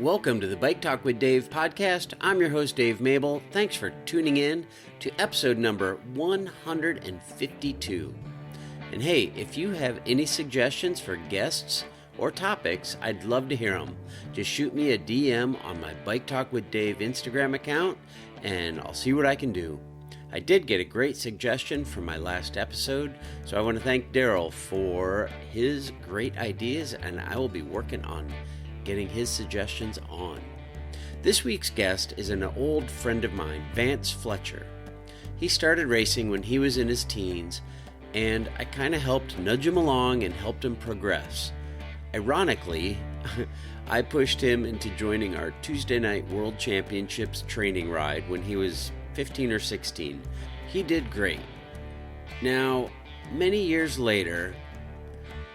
Welcome to the Bike Talk with Dave podcast. I'm your host, Dave Mabel. Thanks for tuning in to episode number 152. And hey, if you have any suggestions for guests or topics, I'd love to hear them. Just shoot me a DM on my Bike Talk with Dave Instagram account, and I'll see what I can do. I did get a great suggestion from my last episode, so I want to thank Daryl for his great ideas, and I will be working on getting his suggestions on. This week's guest is an old friend of mine, Vance Fletcher. He started racing when he was in his teens, and I kind of helped nudge him along and helped him progress. Ironically, I pushed him into joining our Tuesday night World Championships training ride when he was 15 or 16. He did great. Now, many years later,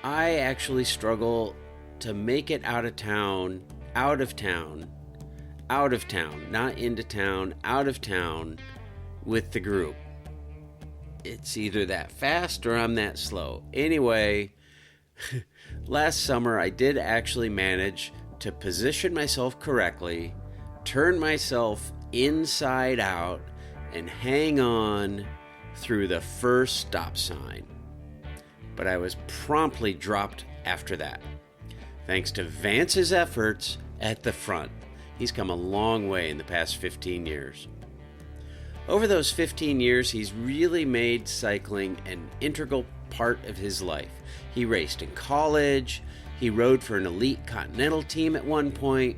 I actually struggle to make it out of town, not into town, out of town with the group. It's either that fast or I'm that slow. Anyway, last summer I did actually manage to position myself correctly, turn myself inside out, and hang on through the first stop sign. But I was promptly dropped after that. Thanks to Vance's efforts at the front. He's come a long way in the past 15 years. Over those 15 years, he's really made cycling an integral part of his life. He raced in college, he rode for an elite continental team at one point,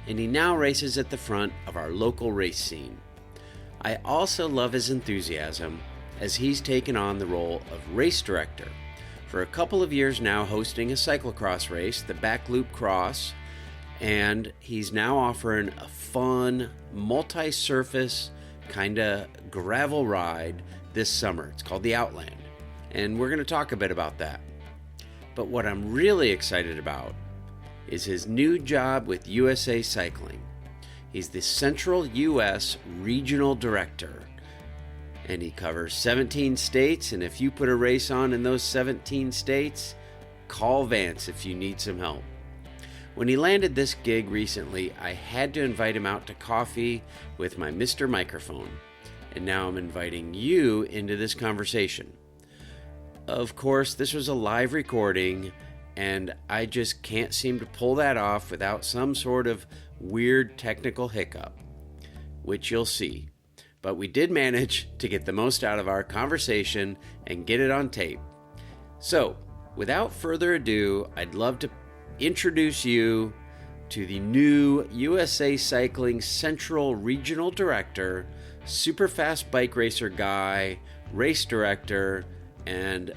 and he now races at the front of our local race scene. I also love his enthusiasm as he's taken on the role of race director. For a couple of years now hosting a cyclocross race, the Back Loop Cross, and he's now offering a fun, multi-surface kind of gravel ride this summer. It's called the Outland, and we're going to talk a bit about that. But what I'm really excited about is his new job with USA Cycling. He's the Central U.S. Regional Director, and he covers 17 states, and if you put a race on in those 17 states, call Vance if you need some help. When he landed this gig recently, I had to invite him out to coffee with my Mr. Microphone, and now I'm inviting you into this conversation. Of course, this was a live recording, and I just can't seem to pull that off without some sort of weird technical hiccup, which you'll see. But we did manage to get the most out of our conversation and get it on tape. So, without further ado, I'd love to introduce you to the new USA Cycling Central Regional Director, super fast bike racer guy, race director, and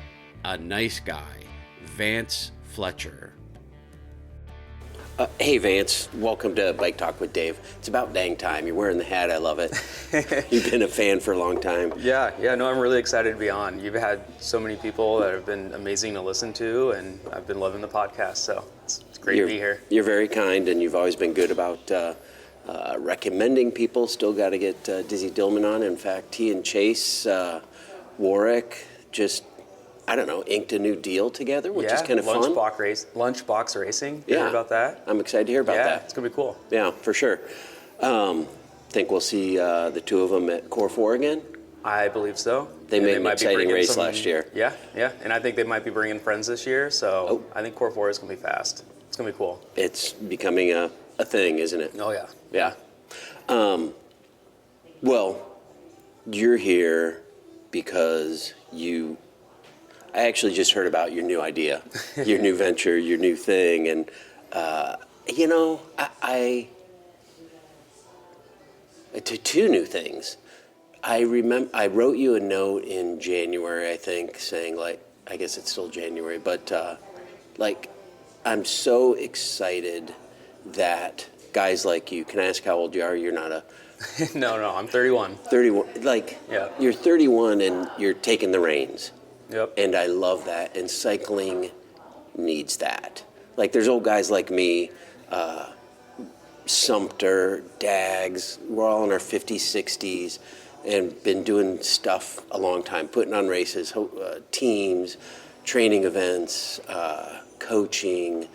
a nice guy, Vance Fletcher. Hey Vance, welcome to Bike Talk with Dave. It's about dang time. You're wearing the hat. I love it. You've been a fan for a long time. Yeah, no, I'm really excited to be on. You've had so many people that have been amazing to listen to, and I've been loving the podcast, so it's great to be here. You're very kind, and you've always been good about recommending people. Still got to get Dizzy Dillman on. In fact, he and Chase Warwick just, I don't know, inked a new deal together, which is kind of fun. Lunchbox Racing. You heard about that? I'm excited to hear about that. Yeah, it's going to be cool. Yeah, for sure. Think we'll see the two of them at Core 4 again? I believe so. They made an exciting race last year. Yeah, and I think they might be bringing friends this year, so I think Core 4 is going to be fast. It's going to be cool. It's becoming a thing, isn't it? Oh, yeah. Yeah. Well, you're here because I actually just heard about your new idea, your new venture, your new thing, and I two new things. I wrote you a note in January, I think, saying I guess it's still January, but I'm so excited that guys like you. Can I ask how old you are? You're not a. No, I'm 31. 31, You're 31 and you're taking the reins. Yep. And I love that. And cycling needs that. There's old guys like me, Sumter, Dags, we're all in our 50s, 60s, and been doing stuff a long time, putting on races, teams, training events, coaching,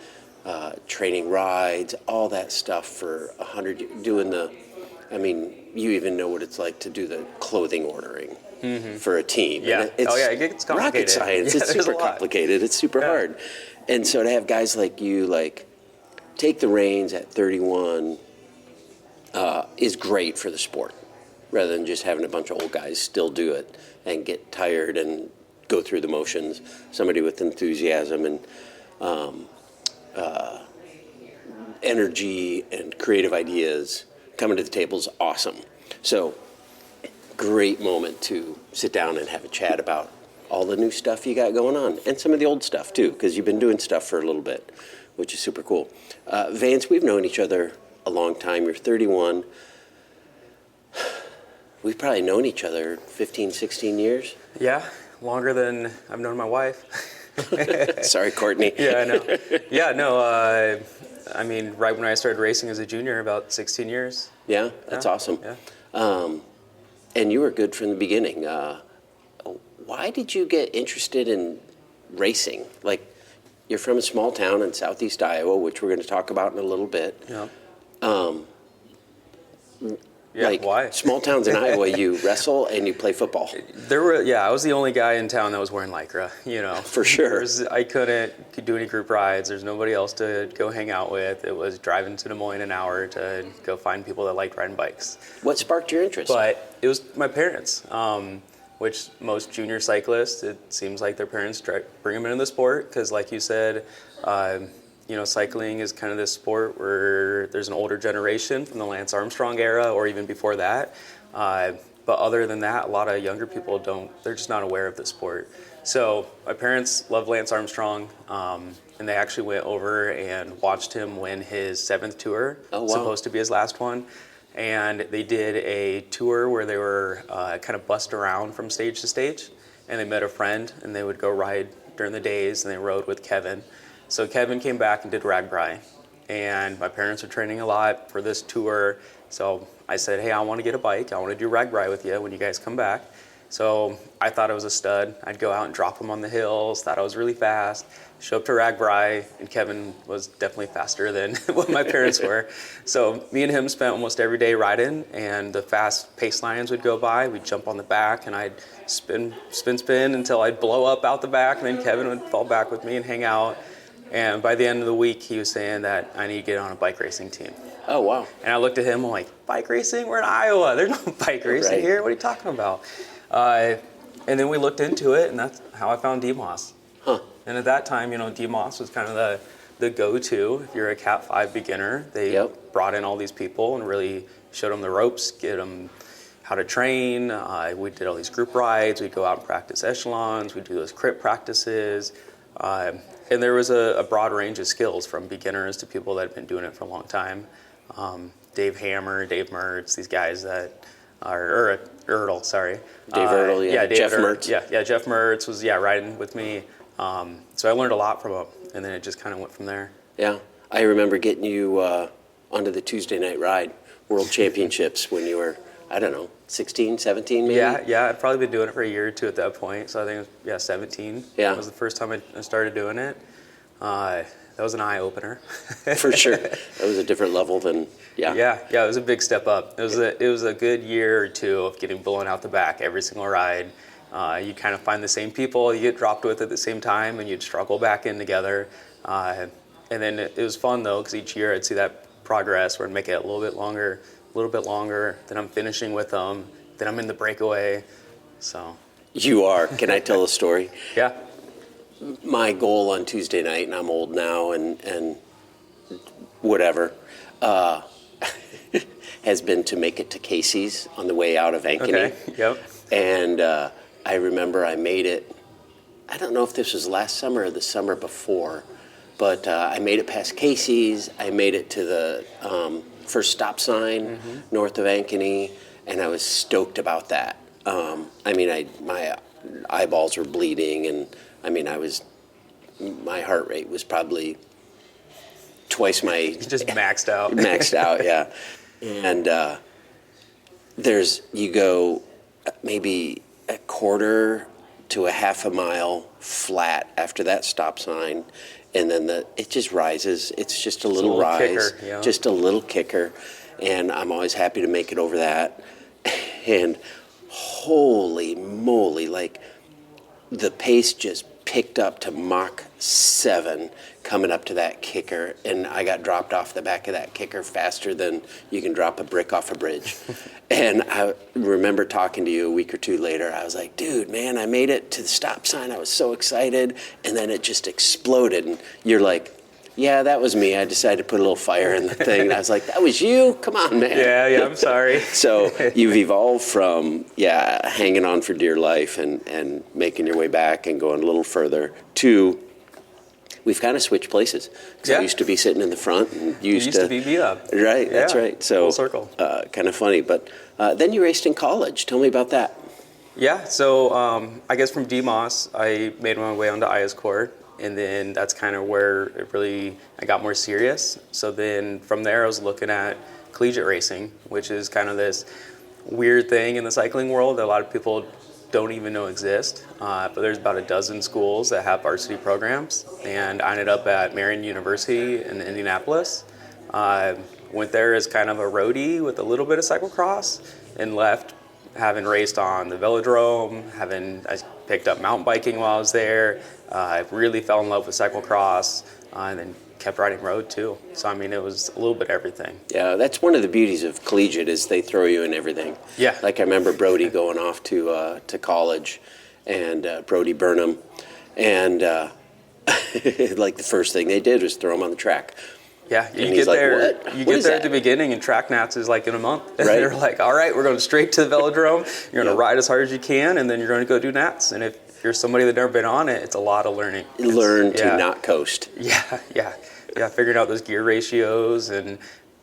training rides, all that stuff for 100, doing you even know what it's like to do the clothing ordering for a team. Yeah. And it's it gets complicated. rocket science. Yeah, It's there's super a lot. complicated. It's super hard. And so to have guys like you, take the reins at 31 is great for the sport, rather than just having a bunch of old guys still do it and get tired and go through the motions. Somebody with enthusiasm and energy and creative ideas coming to the table is awesome. So, great moment to sit down and have a chat about all the new stuff you got going on, and some of the old stuff too, because you've been doing stuff for a little bit, which is super cool. Vance, we've known each other a long time. You're 31. We've probably known each other 15, 16 years. Yeah, longer than I've known my wife. Sorry, Courtney. Yeah, I know. Yeah, no, right when I started racing as a junior, about 16 years. Yeah, that's awesome. Yeah. And you were good from the beginning. Why did you get interested in racing? You're from a small town in southeast Iowa, which we're going to talk about in a little bit. Yeah. Why? Small towns in Iowa, you wrestle and you play football. I was the only guy in town that was wearing Lycra, For sure. I couldn't do any group rides. There's nobody else to go hang out with. It was driving to Des Moines an hour to go find people that liked riding bikes. What sparked your interest? But it was my parents, which most junior cyclists, it seems like their parents bring them into the sport because, like you said, cycling is kind of this sport where there's an older generation from the Lance Armstrong era or even before that. But other than that, a lot of younger people they're just not aware of the sport. So my parents love Lance Armstrong, and they actually went over and watched him win his 7th tour. Oh, wow. Supposed to be his last one. And they did a tour where they were kind of bussed around from stage to stage. And they met a friend, and they would go ride during the days, and they rode with Kevin. So Kevin came back and did Ragbri, and my parents are training a lot for this tour. So I said, hey, I want to get a bike. I want to do Ragbri with you when you guys come back. So I thought I was a stud. I'd go out and drop him on the hills, thought I was really fast. Show up to Ragbri, and Kevin was definitely faster than what my parents were. So me and him spent almost every day riding, and the fast pace lines would go by. We'd jump on the back, and I'd spin until I'd blow up out the back, and then Kevin would fall back with me and hang out. And by the end of the week, he was saying that I need to get on a bike racing team. Oh, wow. And I looked at him, I'm like, bike racing? We're in Iowa. There's no bike racing here. What are you talking about? And then we looked into it, and that's how I found DMOS. Huh. And at that time, DMOS was kind of the go-to. If you're a Cat 5 beginner, they brought in all these people and really showed them the ropes, get them how to train. We did all these group rides. We'd go out and practice echelons. We'd do those crit practices. And there was a broad range of skills from beginners to people that have been doing it for a long time. Dave Hammer, Dave Mertz, these guys that are, Ertl, sorry. Dave Ertl, yeah. Dave Jeff Ertl, Mertz. Yeah, Jeff Mertz was, riding with me. So I learned a lot from him, and then it just kind of went from there. Yeah, I remember getting you onto the Tuesday night ride, World Championships, when you were, 16, 17 maybe? Yeah, I'd probably been doing it for a year or two at that point. So I think it was, 17. Yeah. That was the first time I started doing it. That was an eye-opener. For sure. That was a different level than, Yeah, it was a big step up. It was a good year or two of getting blown out the back every single ride. You kind of find the same people you get dropped with at the same time, and you'd struggle back in together. And then it was fun, though, because each year I'd see that progress where I'd make it a little bit longer, then I'm finishing with them, then I'm in the breakaway, so. You are. Can I tell a story? Yeah. My goal on Tuesday night, and I'm old now and whatever, has been to make it to Casey's on the way out of Ankeny. Okay, yep. And I remember I made it, I don't know if this was last summer or the summer before, but I made it past Casey's. I made it to the first stop sign north of Ankeny, and I was stoked about that. My eyeballs were bleeding, and my heart rate was probably twice my... Just maxed out. Maxed out, yeah. And you go maybe a quarter to a half a mile flat after that stop sign, and then it just rises. It's just a little little rise, kicker, yeah. just a little kicker, and I'm always happy to make it over that. And holy moly, like the pace just picked up to Mach 7 coming up to that kicker, and I got dropped off the back of that kicker faster than you can drop a brick off a bridge. And I remember talking to you a week or two later. I was like, dude, man, I made it to the stop sign. I was so excited, and then it just exploded. And you're like, yeah, that was me. I decided to put a little fire in the thing. And I was like, that was you? Come on, man. Yeah, I'm sorry. So you've evolved from, hanging on for dear life and making your way back and going a little further to, we've kind of switched places. Because I used to be sitting in the front and you used to be me up. Right, that's right. So full circle. Kind of funny. But then you raced in college. Tell me about that. Yeah, so I guess from DMOS, I made my way onto IS Court. And then that's kind of where I got more serious. So then from there, I was looking at collegiate racing, which is kind of this weird thing in the cycling world that a lot of people don't even know exist. But there's about a dozen schools that have varsity programs. And I ended up at Marion University in Indianapolis. Went there as kind of a roadie with a little bit of cyclocross and left having raced on the velodrome, I picked up mountain biking while I was there. I really fell in love with cyclocross, and then kept riding road too. So I mean, it was a little bit everything. Yeah, that's one of the beauties of collegiate is they throw you in everything. Yeah. Like I remember Brody going off to college, and Brody Burnham, and like the first thing they did was throw him on the track. Yeah, you And get like, there. "What? You What get is there that?" at the beginning, and track nats is like in a month. And Right. they're like, "All right, we're going straight to the velodrome. You're going to Yep. ride as hard as you can, and then you're going to go do nats." And if you're somebody that's never been on it, it's a lot of learning. Learn to not coast. Yeah, figuring out those gear ratios and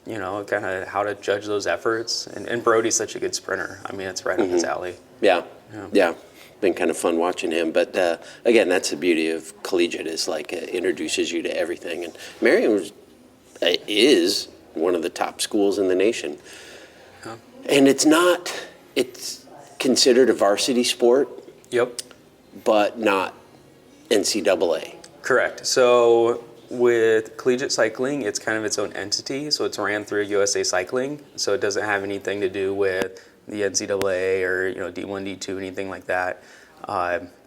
kind of how to judge those efforts. And Brody's such a good sprinter. I mean, it's right up his alley. Yeah. Been kind of fun watching him. But again, that's the beauty of collegiate is like it introduces you to everything. And Marion is one of the top schools in the nation. Huh. And it's considered a varsity sport, Yep. but not NCAA. Correct. So with collegiate cycling, it's kind of its own entity. So it's ran through USA Cycling. So it doesn't have anything to do with the NCAA or D1, D2, anything like that,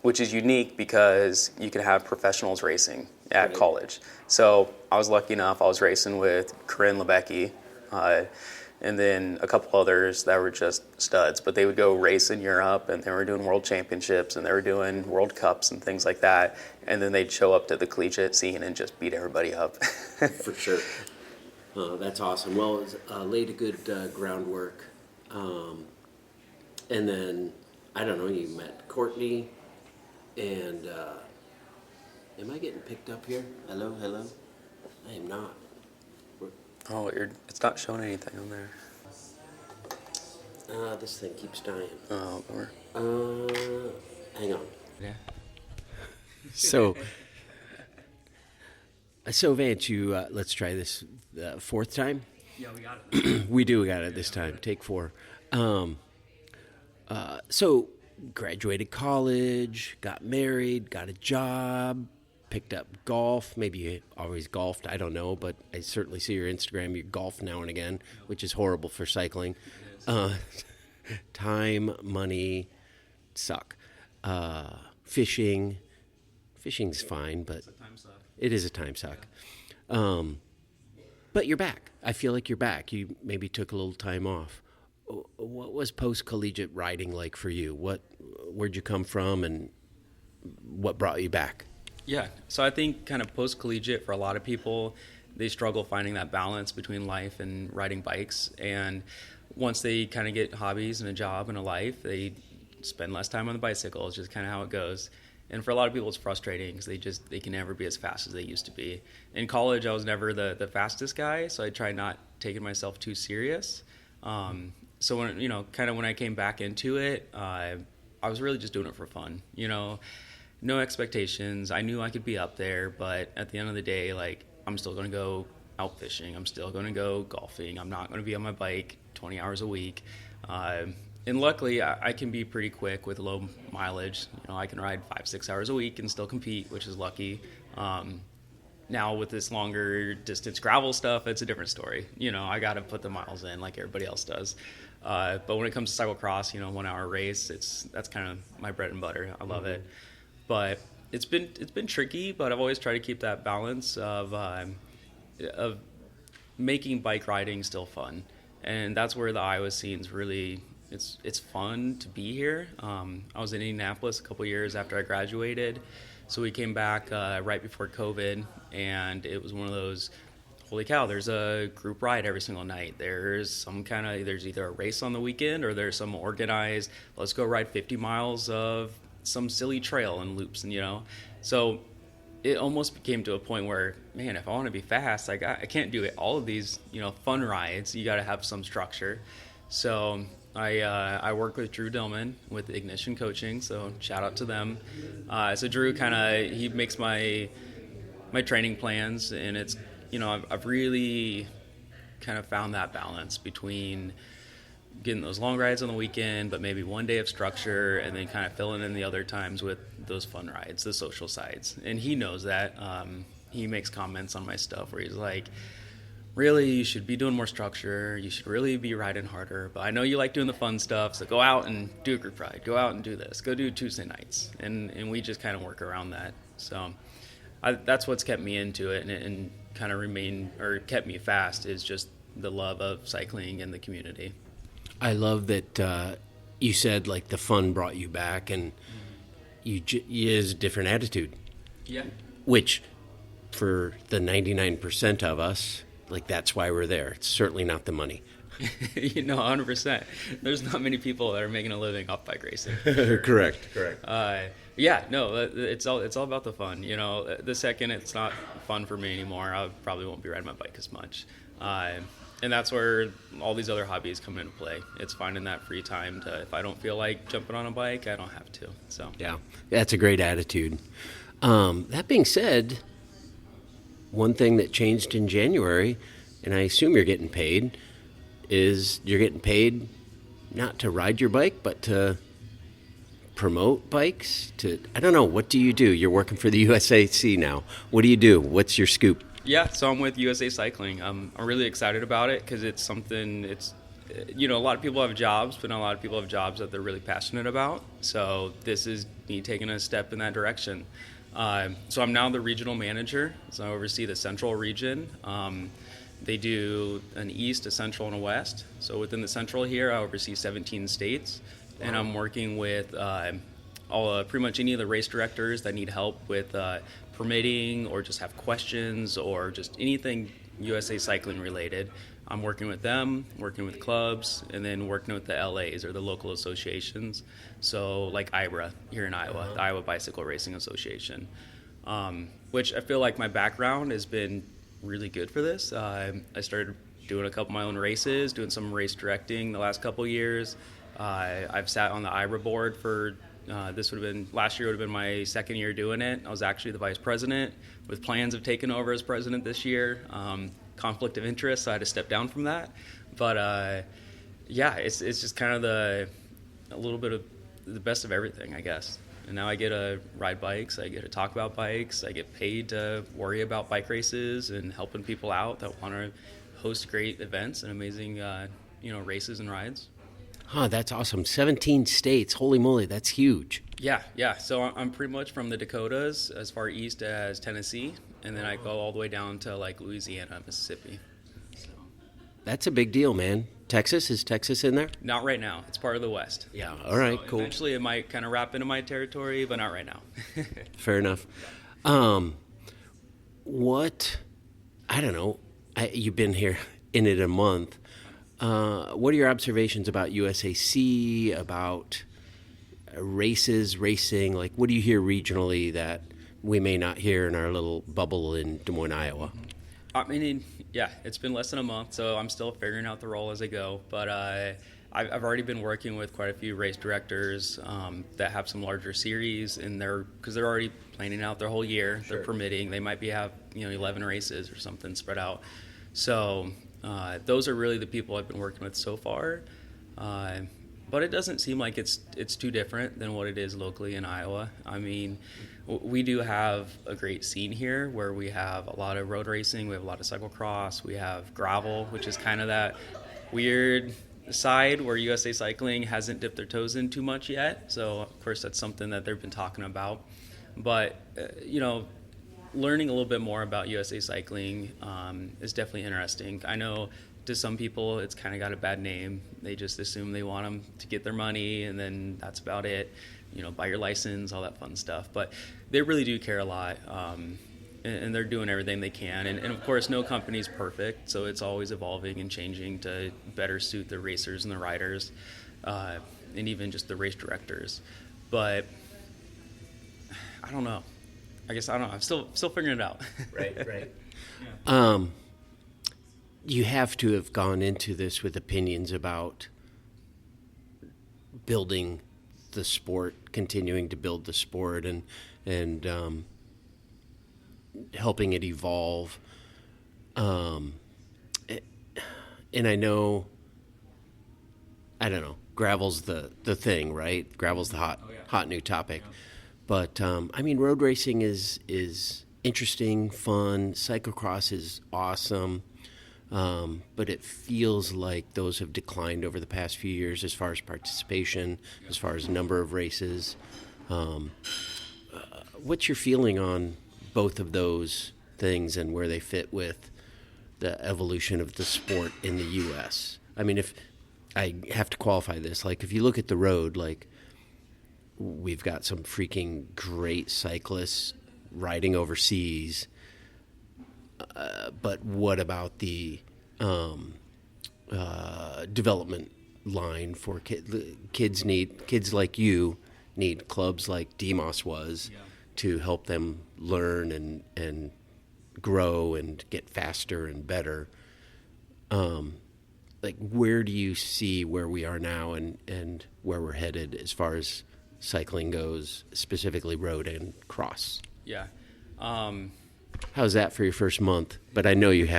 which is unique because you can have professionals racing at college. So I was lucky enough, I was racing with Corinne Lebecki, and then a couple others that were just studs, but they would go race in Europe, and they were doing world championships, and they were doing world cups and things like that, and then they'd show up to the collegiate scene and just beat everybody up. For sure. That's awesome. Well, it laid a good groundwork. And then, I don't know, you met Courtney, and am I getting picked up here? Hello? I am not. Oh, it's not showing anything on there. This thing keeps dying. Oh, bummer. Hang on. Yeah. So Vance, you let's try this fourth time. Yeah, we got it. We got it this time. Take 4. So graduated college, got married, got a job, picked up golf. Maybe you always golfed. I don't know, but I certainly see your Instagram. You golf now and again, which is horrible for cycling. Time, money, suck. Fishing. Fishing's fine, but it is a time suck. But you're back. I feel like you're back. You maybe took a little time off. What was post-collegiate riding like for you? Where'd you come from, and what brought you back? Yeah, so I think kind of post-collegiate for a lot of people, they struggle finding that balance between life and riding bikes. And once they kind of get hobbies and a job and a life, they spend less time on the bicycle. It's just kind of how it goes. And for a lot of people, it's frustrating because they can never be as fast as they used to be. In college, I was never the fastest guy, so I tried not taking myself too serious. So when when I came back into it, I was really just doing it for fun. No expectations. I knew I could be up there, but at the end of the day, like, I'm still going to go out fishing. I'm still going to go golfing. I'm not going to be on my bike 20 hours a week. And luckily, I can be pretty quick with low mileage. I can ride 5-6 hours a week and still compete, which is lucky. Now with this longer distance gravel stuff, it's a different story. I got to put the miles in like everybody else does. But when it comes to cyclocross, 1 hour race, that's kind of my bread and butter. I love it. But it's been tricky, but I've always tried to keep that balance of making bike riding still fun. And that's where the Iowa scene's really, it's fun to be here. I was in Indianapolis a couple years after I graduated. So we came back right before COVID, and it was one of those, holy cow, there's a group ride every single night. There's either a race on the weekend or there's some organized, let's go ride 50 miles of some silly trail and loops, So it almost came to a point where, man, if I want to be fast, I can't do all of these, fun rides. You got to have some structure. So I work with Drew Dillman with Ignition Coaching, so shout out to them. So Drew he makes my training plans, and it's, I've really kind of found that balance between getting those long rides on the weekend, but maybe one day of structure, and then kind of filling in the other times with those fun rides, the social sides. And he knows that. He makes comments on my stuff where he's like, really, you should be doing more structure. You should really be riding harder. But I know you like doing the fun stuff, so go out and do a group ride. Go out and do this. Go do Tuesday nights. And we just kind of work around that. So that's what's kept me into it and kind of kept me fast, is just the love of cycling and the community. I love that you said like the fun brought you back, and you is a different attitude. Yeah. Which for the 99% of us, like that's why we're there. It's certainly not the money. 100%. There's not many people that are making a living off bike racing. Correct. It's all about the fun. The second it's not fun for me anymore, I probably won't be riding my bike as much. And that's where all these other hobbies come into play. It's finding that free time to, if I don't feel like jumping on a bike, I don't have to. So yeah, that's a great attitude. That being said, one thing that changed in January, and I assume you're getting paid, is you're getting paid not to ride your bike, but to promote bikes. I don't know, what do you do? You're working for the USAC now. What do you do? What's your scoop? Yeah, so I'm with USA Cycling. I'm really excited about it because it's something, a lot of people have jobs, but not a lot of people have jobs that they're really passionate about. So this is me taking a step in that direction. So I'm now the regional manager, so I oversee the central region. They do an east, a central, and a west. So within the central here, I oversee 17 states, and I'm working with pretty much any of the race directors that need help with permitting or just have questions or just anything USA Cycling related. I'm working with them, working with clubs, and then working with the LAs or the local associations. So like IBRA here in Iowa, the Iowa Bicycle Racing Association, which I feel like my background has been really good for this. I started doing a couple of my own races, doing some race directing the last couple of years. I've sat on the IBRA board for last year would have been my second year doing it. I was actually the vice president with plans of taking over as president this year. Conflict of interest, so I had to step down from that. But it's just kind of a little bit of the best of everything, I guess. And now I get to ride bikes, I get to talk about bikes, I get paid to worry about bike races and helping people out that want to host great events and amazing races and rides. Huh, that's awesome. 17 states. Holy moly, that's huge. Yeah. So I'm pretty much from the Dakotas as far east as Tennessee, and then I go all the way down to like Louisiana, Mississippi. So. That's a big deal, man. Is Texas in there? Not right now. It's part of the West. Yeah, all right, so cool. Eventually it might kind of wrap into my territory, but not right now. Fair enough. I don't know, you've been here in it a month. What are your observations about USAC, about racing? Like, what do you hear regionally that we may not hear in our little bubble in Des Moines, Iowa? I mean, yeah, it's been less than a month, so I'm still figuring out the role as I go. But I've already been working with quite a few race directors that have some larger series, and because they're already planning out their whole year. Sure. They're permitting. They might have 11 races or something spread out. So those are really the people I've been working with so far. but it doesn't seem like it's too different than what it is locally in Iowa. I mean, we do have a great scene here where we have a lot of road racing, we have a lot of cyclocross, we have gravel, which is kind of that weird side where USA Cycling hasn't dipped their toes in too much yet. So of course that's something that they've been talking about. But learning a little bit more about USA Cycling is definitely interesting. I know to some people it's kind of got a bad name. They just assume they want them to get their money and then that's about it. Buy your license, all that fun stuff. But they really do care a lot, and they're doing everything they can. And of course, no company's perfect, so it's always evolving and changing to better suit the racers and the riders, and even just the race directors. But I don't know. I guess I don't know. I'm still figuring it out. Right. You have to have gone into this with opinions about building the sport, continuing to build the sport, and helping it evolve. And I know, I don't know, gravel's the thing, right? Gravel's the hot new topic. Yeah. But I mean, road racing is interesting, fun. Cyclocross is awesome. But it feels like those have declined over the past few years as far as participation, as far as number of races. What's your feeling on both of those things and where they fit with the evolution of the sport in the U.S.? I mean, if I have to qualify this, like if you look at the road, like we've got some freaking great cyclists riding overseas. But what about the development line for kids? Kids like you need clubs like Demos was to help them learn and grow and get faster and better. Like, where do you see where we are now and where we're headed as far as cycling goes, specifically road and cross? Yeah. How's that for your first month? But I know you've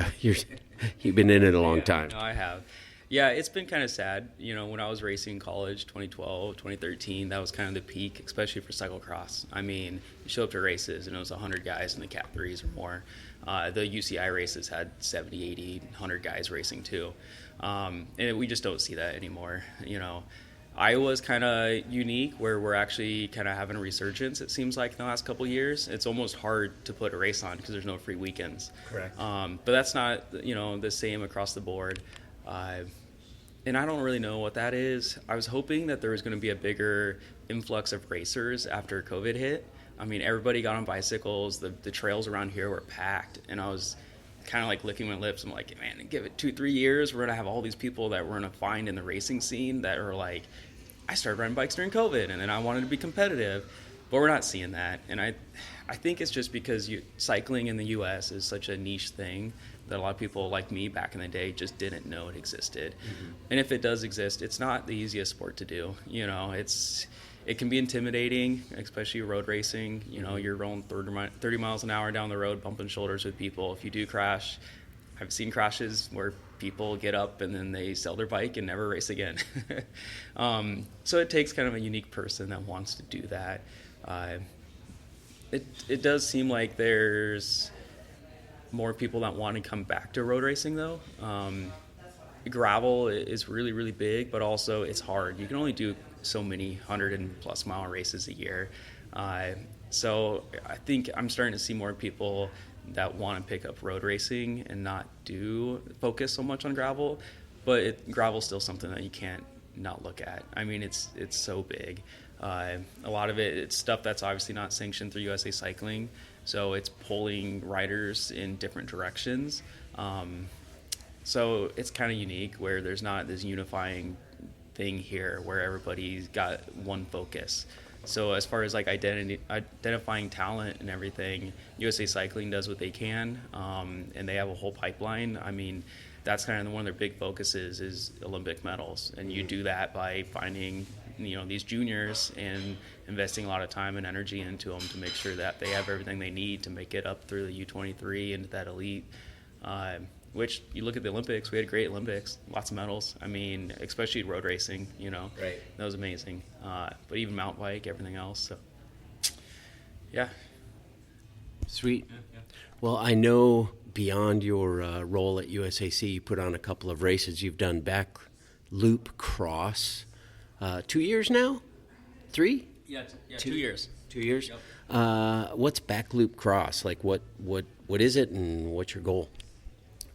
been in it a long time. No, I have. Yeah, it's been kind of sad. When I was racing in college, 2012, 2013, that was kind of the peak, especially for cyclocross. I mean, you show up to races and it was 100 guys in the Cat 3s or more. The UCI races had 70, 80, 100 guys racing too. And we just don't see that anymore. Iowa's kind of unique where we're actually kind of having a resurgence, it seems like, in the last couple of years. It's almost hard to put a race on because there's no free weekends. Correct. But that's not, the same across the board. And I don't really know what that is. I was hoping that there was going to be a bigger influx of racers after COVID hit. I mean, everybody got on bicycles. The trails around here were packed. And I was kind of like licking my lips. I'm like, man, give it 2-3 years. We're going to have all these people that we're going to find in the racing scene that are like, I started riding bikes during COVID, and then I wanted to be competitive, but we're not seeing that. And I think it's just because cycling in the U.S. is such a niche thing that a lot of people like me back in the day just didn't know it existed. Mm-hmm. And if it does exist, it's not the easiest sport to do. It can be intimidating, especially road racing. You're rolling 30 miles an hour down the road, bumping shoulders with people. If you do crash, I've seen crashes where people get up and then they sell their bike and never race again. So it takes kind of a unique person that wants to do that. It does seem like there's more people that want to come back to road racing, though. Gravel is really, really big, but also it's hard. You can only do so many 100+ mile races a year. So I think I'm starting to see more people that want to pick up road racing and not focus so much on gravel, but gravel's still something that you can't not look at. I mean, it's so big. A lot of it's stuff that's obviously not sanctioned through USA Cycling, so it's pulling riders in different directions. So it's kind of unique where there's not this unifying thing here where everybody's got one focus. So as far as like identifying talent and everything, USA Cycling does what they can, and they have a whole pipeline. I mean, that's kind of one of their big focuses is Olympic medals, and you do that by finding these juniors and investing a lot of time and energy into them to make sure that they have everything they need to make it up through the U23 into that elite. which you look at the Olympics, we had great Olympics, lots of medals. I mean, especially road racing, Right. that was amazing. But even mountain bike, everything else. So, yeah. Sweet. Well, I know beyond your role at USAC, you put on a couple of races. You've done back loop cross. 2 years now? 3? Yeah, 2 years. 2 years? Yep. What's back loop cross? Like what is it and what's your goal?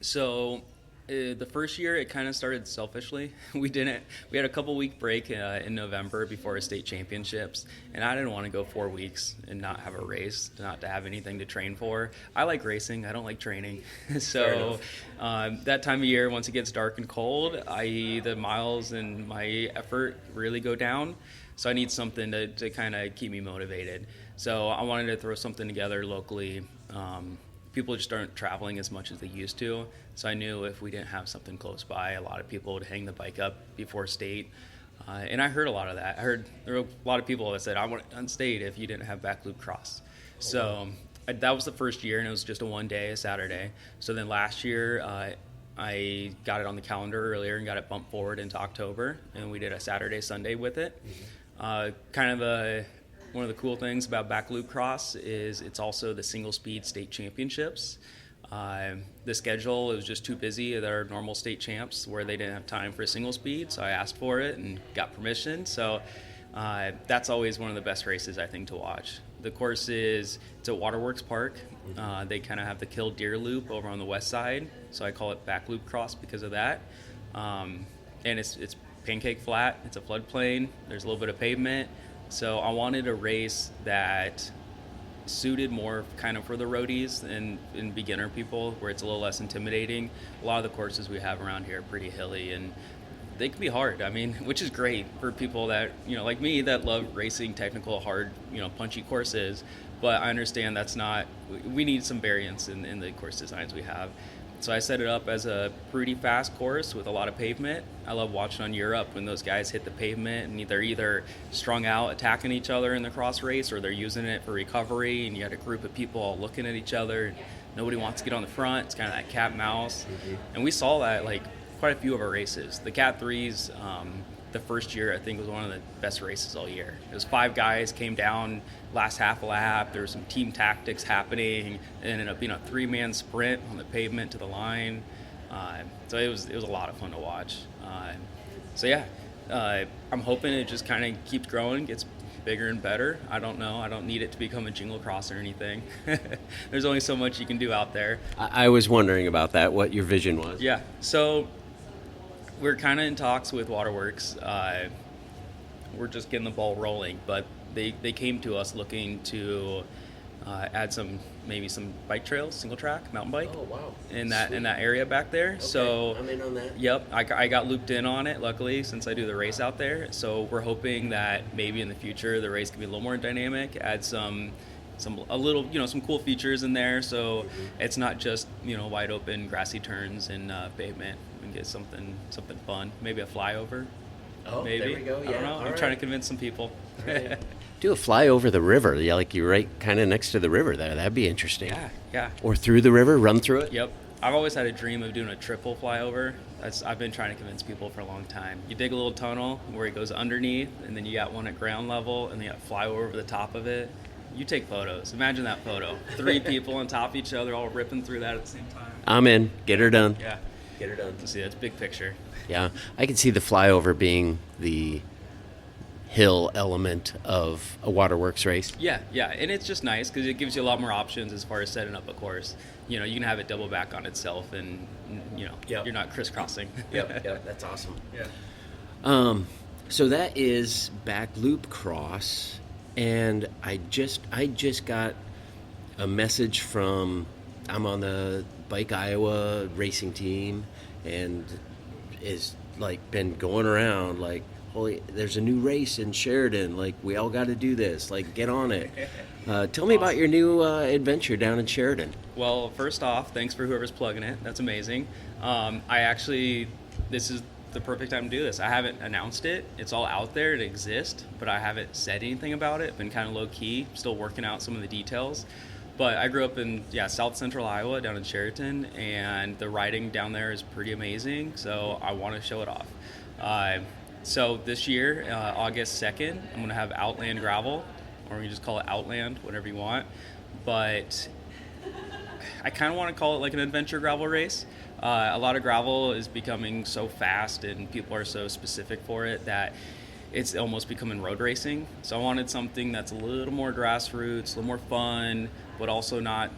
So the first year it kind of started selfishly. We had a couple week break in November before our state championships, and I didn't want to go 4 weeks and not have a race, not to have anything to train for. I like racing, I don't like training. So that time of year, once it gets dark and cold, the miles and my effort really go down. So I need something to kind of keep me motivated. So I wanted to throw something together locally. People just aren't traveling as much as they used to. So I knew if we didn't have something close by, a lot of people would hang the bike up before state. And I heard a lot of that. I heard there were a lot of people that said, I want it on state if you didn't have back loop cross. So that was the first year, and it was just a 1 day, a Saturday. So then last year, I got it on the calendar earlier and got it bumped forward into October, and we did a Saturday, Sunday with it. One of the cool things about back loop cross is it's also the single speed state championships. The schedule, it was just too busy at our normal state champs where they didn't have time for a single speed, so I asked for it and got permission. So that's always one of the best races, I think, to watch. The course it's at Waterworks Park. They kind of have the Killed Deer Loop over on the west side, so I call it back loop cross because of that. And it's pancake flat, it's a floodplain, there's a little bit of pavement. So I wanted a race that suited more kind of for the roadies and beginner people, where it's a little less intimidating. A lot of the courses we have around here are pretty hilly, and they can be hard. I mean, which is great for people that, like me, that love racing technical, hard, punchy courses. But I understand we need some variance in the course designs we have. So I set it up as a pretty fast course with a lot of pavement. I love watching on Europe when those guys hit the pavement and they're either strung out attacking each other in the cross race, or they're using it for recovery, and you had a group of people all looking at each other and nobody wants to get on the front. It's kind of that cat and mouse. Mm-hmm. And we saw that quite a few of our races. The Cat 3s, the first year, I think, was one of the best races all year. It was 5 guys came down last half a lap. There was some team tactics happening. It ended up being a 3-man sprint on the pavement to the line. So it was a lot of fun to watch. I'm hoping it just kind of keeps growing, gets bigger and better. I don't know. I don't need it to become a jingle cross or anything. There's only so much you can do out there. I was wondering about that, what your vision was. Yeah. So we're kind of in talks with Waterworks. We're just getting the ball rolling, but they came to us looking to add maybe some bike trails, single track, mountain bike. Oh, wow. In that area back there. Okay, So I'm in on that. Yep, I got looped in on it, luckily, since I do the race out there. So we're hoping that maybe in the future the race can be a little more dynamic, add some cool features in there, so it's not just wide open grassy turns and pavement. We can get something fun, maybe a flyover. Oh, maybe. there we go. I don't know. I'm trying to convince some people. Right. Do a fly over the river. Yeah, you're right kind of next to the river there. That'd be interesting. Yeah. Or through the river, run through it. Yep. I've always had a dream of doing a triple flyover. I've been trying to convince people for a long time. You dig a little tunnel where it goes underneath, and then you got one at ground level, and then you got flyover over the top of it. You take photos. Imagine that photo. 3 people on top of each other, all ripping through that at the same time. I'm in. Get her done. Yeah. Get her done. See, that's a big picture. Yeah, I can see the flyover being the hill element of a Waterworks race. Yeah, and it's just nice because it gives you a lot more options as far as setting up a course. You can have it double back on itself, and Yep. you're not crisscrossing. Yep, that's awesome. Yeah. So that is back loop cross, and I just got a message from, I'm on the Bike Iowa racing team, and is been going around holy, there's a new race in Sheridan, we all got to do this, get on it. Tell me about your new adventure down in Sheridan. Well, first off, thanks for whoever's plugging it. That's amazing. This is the perfect time to do this. I haven't announced it. It's all out there. It exists, but I haven't said anything about it. Been kind of low key, still working out some of the details. But I grew up in South Central Iowa, down in Sheraton, and the riding down there is pretty amazing. So I want to show it off. So this year, August 2nd, I'm going to have Outland Gravel, or we just call it Outland, whatever you want. But I kind of want to call it like an adventure gravel race. A lot of gravel is becoming so fast and people are so specific for it that it's almost becoming road racing. So I wanted something that's a little more grassroots, a little more fun, but also not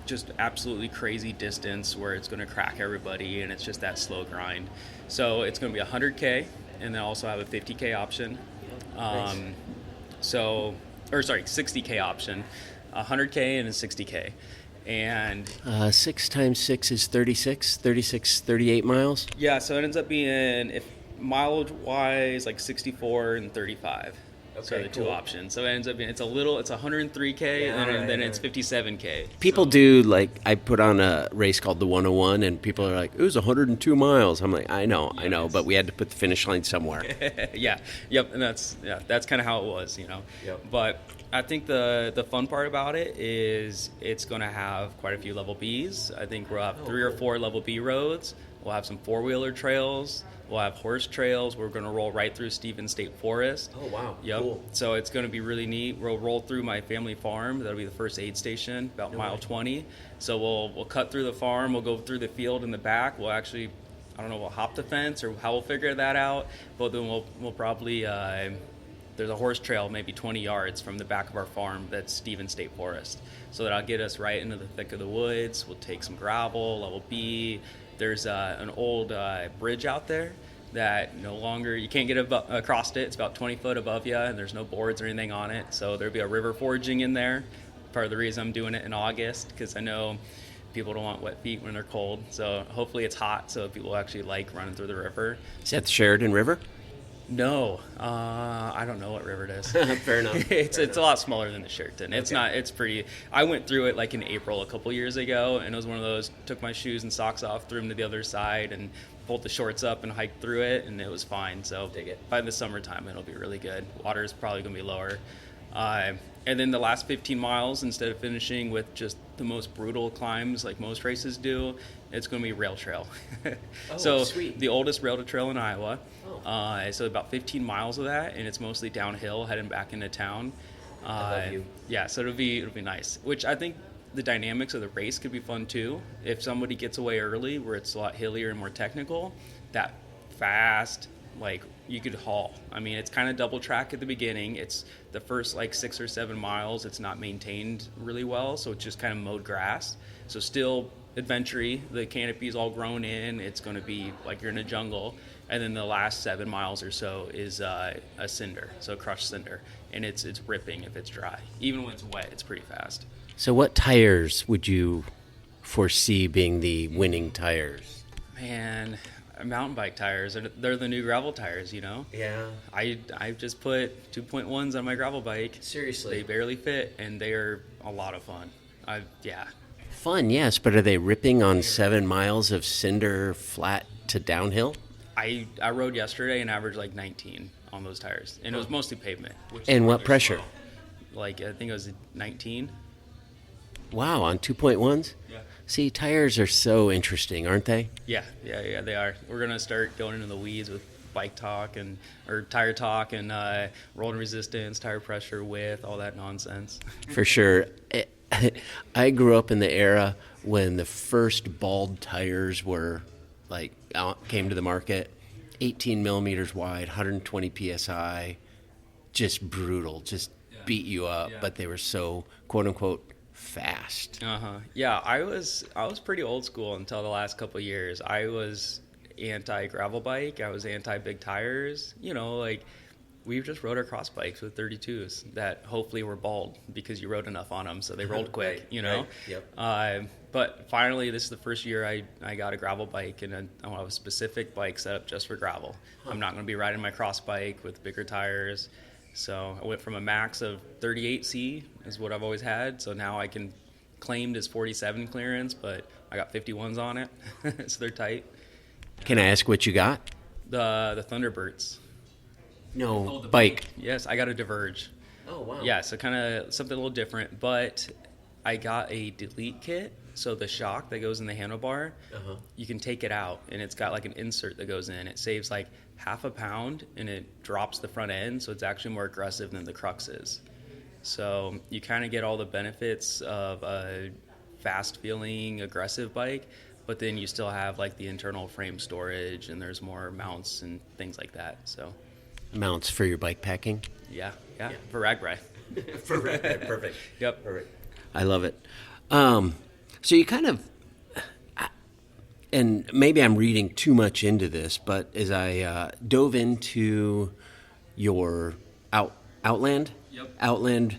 just absolutely crazy distance where it's going to crack everybody and it's just that slow grind. So it's going to be 100K, and then also have a 50K option. Nice. 60K option, 100K and a 60K. And 6 times 6 is 36, 38 miles. yeah, so it ends up being, if mileage wise, like 64 and 35. So Okay, the two cool. options. So it ends up being, it's 103K, Yeah, and then right, it's 57K. People do, like, I put on a race called the 101, and people are like, it was 102 miles. I'm like, I know, but we had to put the finish line somewhere. And that's kind of how it was, you know. Yep. But I think the fun part about it is it's going to have quite a few level Bs. I think we'll have 3 or 4 level B roads. We'll have some 4-wheeler trails. We'll have horse trails. We're going to roll right through Stevens State Forest. Oh, wow. Yep. Cool. So it's going to be really neat. We'll roll through my family farm. That'll be the first aid station, about mile 20. So we'll cut through the farm. We'll go through the field in the back. We'll actually, I don't know, we'll hop the fence or how we'll figure that out. But then we'll probably, there's a horse trail maybe 20 yards from the back of our farm that's Stevens State Forest. So that'll get us right into the thick of the woods. We'll take some gravel, level B. There's an old bridge out there that no longer, you can't get across it. It's about 20 foot above you, and there's no boards or anything on it. So there'll be a river foraging in there. Part of the reason I'm doing it in August, because I know people don't want wet feet when they're cold. So hopefully it's hot, so people actually like running through the river. Is that the Sheridan River? No, I don't know what river it is. Fair enough. It's a lot smaller than the Sheraton. It's not. It's pretty. I went through it like in April a couple years ago, and it was one of those. Took my shoes and socks off, threw them to the other side, and pulled the shorts up and hiked through it, and it was fine. So Dig it. by the summertime, it'll be really good. Water is probably going to be lower. And then the last 15 miles, instead of finishing with just the most brutal climbs like most races do, it's going to be rail trail. So sweet. the oldest rail to trail in Iowa. So about 15 miles of that, and it's mostly downhill heading back into town. I love you. Yeah, so it'll be nice. Which I think the dynamics of the race could be fun too. If somebody gets away early, where it's a lot hillier and more technical, that fast, like, you could haul. I mean, it's kind of double track at the beginning. It's the first like 6 or 7 miles. It's not maintained really well, so it's just kind of mowed grass. So still adventure-y. The canopy's all grown in. It's going to be like you're in a jungle. And then the last 7 miles or so is a cinder, so crushed cinder, and it's ripping if it's dry. Even when it's wet, it's pretty fast. So what tires would you foresee being the winning tires? Man, mountain bike tires, they're the new gravel tires, you know? Yeah. I just put 2.1s on my gravel bike. Seriously? They barely fit, and they are a lot of fun. Fun, yes, but are they ripping on 7 miles of cinder flat to downhill? I rode yesterday and averaged like 19 on those tires, and it was mostly pavement. And what pressure? Like, I think it was 19. Wow, on 2.1s? Yeah. See, tires are so interesting, aren't they? Yeah, they are. We're gonna start going into the weeds with bike talk or tire talk and rolling resistance, tire pressure, width, all that nonsense. For sure. I grew up in the era when the first bald tires were came to the market, 18 millimeters wide, 120 psi, just brutal, just beat you up. But they were so quote unquote fast. Yeah, I was pretty old school until the last couple of years. I was anti gravel bike. I was anti big tires. You know, like, we just rode our cross bikes with 32s that hopefully were bald because you rode enough on them, so they rolled quick. Right, you know. right, yep. But finally, this is the first year I got a gravel bike, and I want a specific bike set up just for gravel. I'm not going to be riding my cross bike with bigger tires. So I went from a max of 38C is what I've always had. So now I can claimed as 47 clearance, but I got 51s on it, so they're tight. Can I ask what you got? The Thunderbirds. No, bike. Yes, I got a Diverge. Oh, wow. Yeah, so kind of something a little different, but I got a delete kit. So the shock that goes in the handlebar, you can take it out, and it's got like an insert that goes in. It saves like half a pound, and it drops the front end, so it's actually more aggressive than the Crux is. So you kind of get all the benefits of a fast-feeling, aggressive bike, but then you still have like the internal frame storage, and there's more mounts and things like that. So Mounts for your bike packing? yeah, for RAGBRAI. Perfect. Yep. Perfect. I love it. So you kind of, and maybe I'm reading too much into this, but as I dove into your Outland, Outland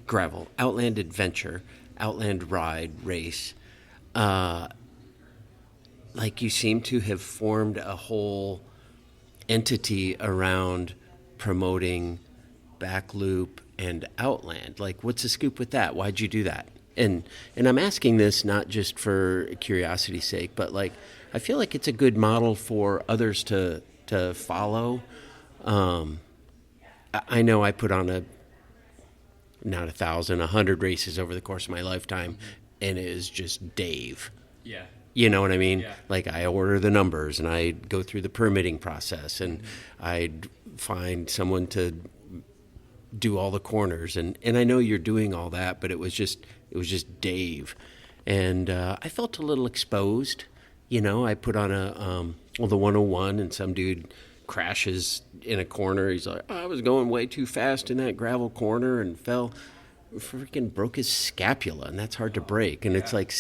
gravel, Outland adventure, Outland ride race, like you seem to have formed a whole entity around promoting Backloop and Outland. Like, what's the scoop with that? Why'd you do that? And I'm asking this not just for curiosity's sake, but like I feel like it's a good model for others to follow. I know I put on not 100 races over the course of my lifetime, and it is just Dave. Yeah. You know what I mean? Yeah. Like I order the numbers and I go through the permitting process, and I'd find someone to do all the corners, and I know you're doing all that, but it was just Dave, and I felt a little exposed. You know, I put on the 101, and some dude crashes in a corner. He's like, I was going way too fast in that gravel corner and freaking broke his scapula, and that's hard to break. And it's like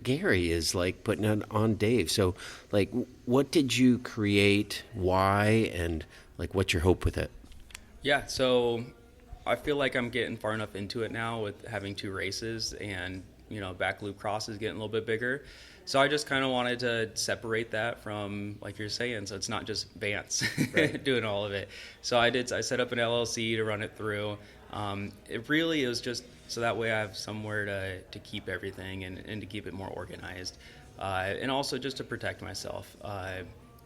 Gary is like putting it on Dave. So like, what did you create? Why? And like, what's your hope with it? Yeah, so I feel like I'm getting far enough into it now with having 2 races, and Backloop Cross is getting a little bit bigger. So I just kind of wanted to separate that from, like you're saying, so it's not just Vance doing all of it. So I set up an LLC to run it through. It was just so that way I have somewhere to keep everything and to keep it more organized. And also just to protect myself.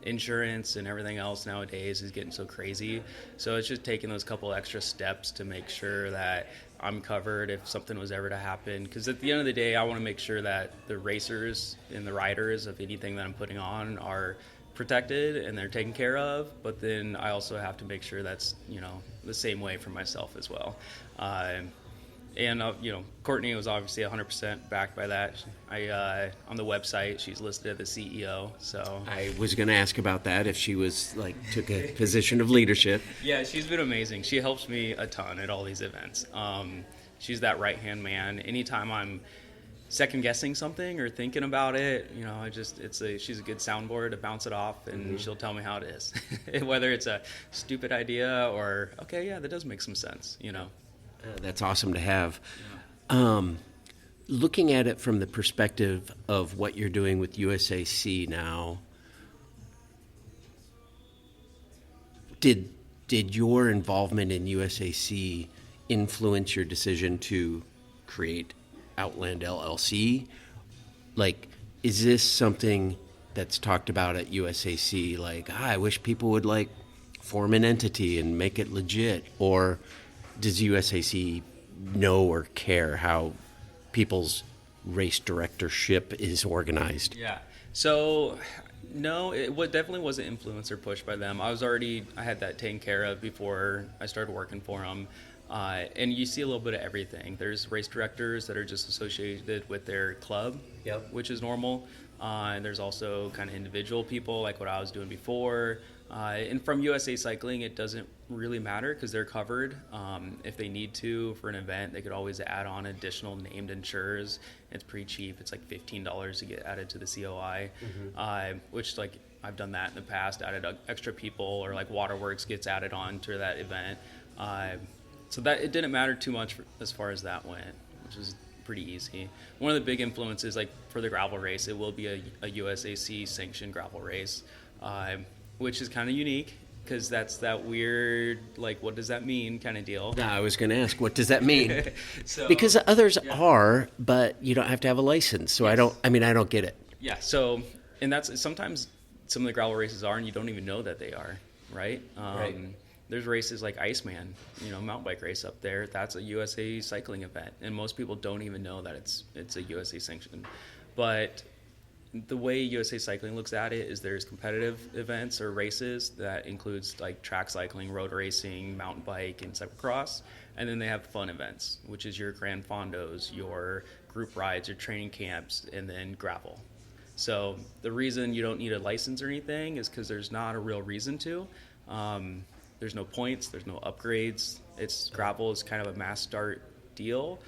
Insurance and everything else nowadays is getting so crazy. So it's just taking those couple extra steps to make sure that I'm covered if something was ever to happen. Because at the end of the day, I want to make sure that the racers and the riders of anything that I'm putting on are protected and they're taken care of. But then I also have to make sure that's, the same way for myself as well. And Courtney was obviously 100% backed by that. On the website, she's listed as the CEO. So I was going to ask about that, if she was took a position of leadership. Yeah, she's been amazing. She helps me a ton at all these events. She's that right-hand man. Anytime I'm second guessing something or thinking about it, she's a good soundboard to bounce it off, and she'll tell me how it is, whether it's a stupid idea or okay, yeah, that does make some sense. That's awesome to have. Looking at it from the perspective of what you're doing with USAC now, did your involvement in USAC influence your decision to create Outland LLC? Like, is this something that's talked about at USAC? Like, I wish people would form an entity and make it legit, or does USAC know or care how people's race directorship is organized? Yeah. So, no, it definitely wasn't influenced or pushed by them. I had that taken care of before I started working for them. And you see a little bit of everything. There's race directors that are just associated with their club, which is normal. And there's also kind of individual people like what I was doing before. And from USA Cycling, it doesn't really matter because they're covered. If they need to for an event, they could always add on additional named insurers. It's pretty cheap. It's like $15 to get added to the COI, which I've done that in the past, added extra people, or Waterworks gets added on to that event. So that it didn't matter too much as far as that went, which is pretty easy. One of the big influences, for the gravel race, it will be a USAC sanctioned gravel race, which is kind of unique because that's that weird, what does that mean kind of deal. I was going to ask, what does that mean? Because others are, but you don't have to have a license. So yes. I don't get it. Yeah. So, and that's sometimes some of the gravel races are, and you don't even know that they are, right? Right. There's races like Iceman, mountain bike race up there. That's a USA cycling event, and most people don't even know that it's a USA sanction. But the way USA Cycling looks at it is there's competitive events or races that includes like track cycling, road racing, mountain bike, and cyclocross. And then they have fun events, which is your Grand Fondos, your group rides, your training camps, and then gravel. So the reason you don't need a license or anything is because there's not a real reason to. There's no points, there's no upgrades. Gravel is kind of a mass start deal.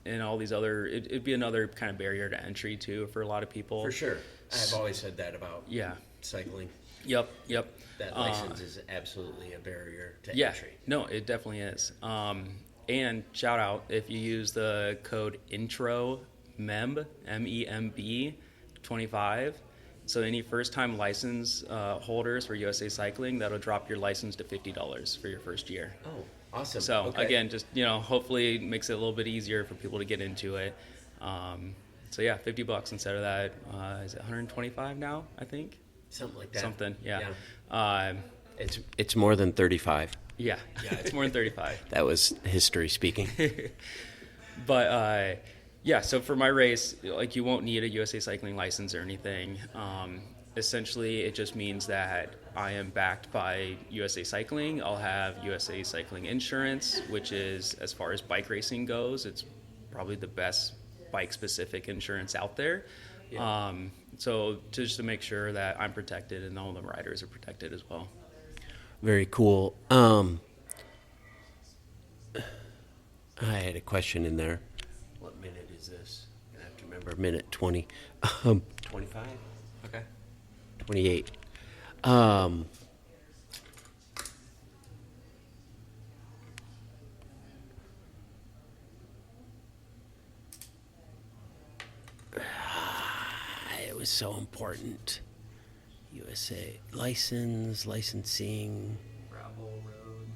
And all these other, it'd be another kind of barrier to entry too for a lot of people. For sure. I've always said that about cycling. Yep. That license is absolutely a barrier to entry. No, it definitely is. And shout out, if you use the code INTRO MEMB, MEMB 25, so any first time license holders for USA Cycling, that'll drop your license to $50 for your first year. Oh. Awesome. So again, just hopefully it makes it a little bit easier for people to get into it. So yeah, $50 instead of that. Is it 125 now? I think something like that. Something, yeah. It's more than 35. Yeah, it's more than 35. That was history speaking. But so for my race, like you won't need a USA Cycling license or anything. Essentially, it just means that I am backed by USA Cycling. I'll have USA Cycling insurance, which is, as far as bike racing goes, it's probably the best bike-specific insurance out there. Yeah. So just to make sure that I'm protected and all the riders are protected as well. Very cool. I had a question in there. What minute is this? I have to remember. Minute 20. 25? Okay. 28. It was so important. USA licensing. Gravel road.